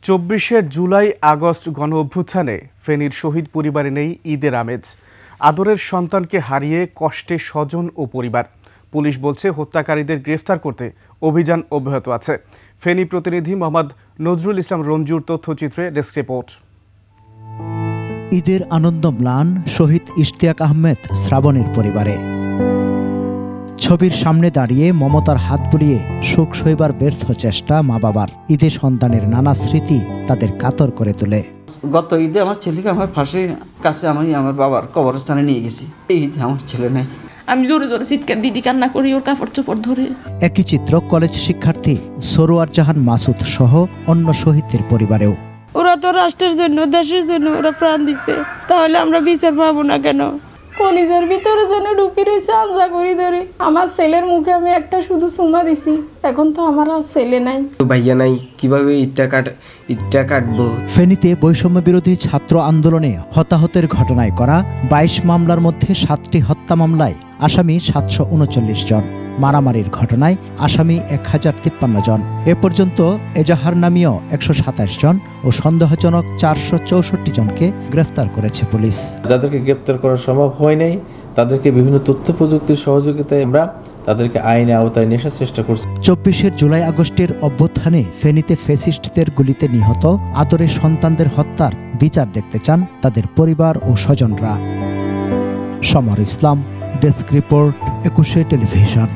২৪শে July August গণ অভ্যুত্থানে ফেনীর শহীদ পরিবারে নেই ঈদের আমেজ। আদরের সন্তানকে হারিয়ে কষ্টে স্বজন ও পরিবার। পুলিশ বলছে হত্যাকারীদের গ্রেফতার করতে অভিযান অব্যাহত আছে। ফেনী প্রতিনিধি মোহাম্মদ নজরুল ইসলাম রঞ্জুর তথ্যচিত্রে ডেস্ক রিপোর্ট। ঈদের আনন্দ ম্লান শহীদ ইশতিয়াক আহমেদ শ্রাবণের পরিবারে। ছবির সামনে দাঁড়িয়ে মমতার হাত বুলিয়ে শোক সইবার ব্যর্থ চেষ্টা মা বাবার। ঈদে সন্তানের নানা স্মৃতি তাদের কাতর করে তোলে। গত ঈদে আমার ছেলেকে আমার ফাঁসে কাছে আমি আমার বাবার কবরস্থানে নিয়ে গেছি। এই ঈদে আমার ছেলে নাই। আমি জোরে জোরে চিৎকার দিদি কান্না করি ওর কাপড় চোপড় ধরে। একই চিত্র কলেজ শিক্ষার্থী সরোয়ার জাহান মাসুদ সহ অন্য শহীদদের পরিবারেও। ওরা তো রাষ্ট্রের জন্য দেশের জন্য ওরা প্রাণ দিছে, তাহলে আমরা বিচার পাবো না কেন? কলিজার ভিতরে যেন ঢুকি রয়েছে আঞ্জা করি ধরে। আমার ছেলের মুখে আমি একটা শুধু চুমা দিছি, এখন তো আমার আর ছেলে নাই, ভাইয়া নাই, কিভাবে ঈদটা কাটবো। ফেনীতে বৈষম্য বিরোধী ছাত্র আন্দোলনে হতাহতের ঘটনায় করা ২২ মামলার মধ্যে ৭টি হত্যা মামলায় আসামি ৭৩৯ জন, মারামারির ঘটনায় আসামি ১০৫৩ জন। এ পর্যন্ত এজাহার নামীয় ১২৭ জন ও সন্দেহজনক ৪৬৪ জনকে গ্রেফতার করেছে পুলিশ। যাদেরকে গ্রেফতার করা সম্ভব হয় নাই তাদেরকে বিভিন্ন তথ্য প্রযুক্তির সহযোগিতায় আমরা তাদেরকে আইনে আওতায় নিয়ে আসার চেষ্টা করছি। ২৪শে জুলাই আগস্টের অভ্যুত্থানে ফেনীতে ফ্যাসিস্টদের গুলিতে নিহত আদরের সন্তানদের হত্যার বিচার দেখতে চান তাদের পরিবার ও স্বজনরা। সমর ইসলাম, ডেস্ক রিপোর্ট, ২১শে টেলিভিশন।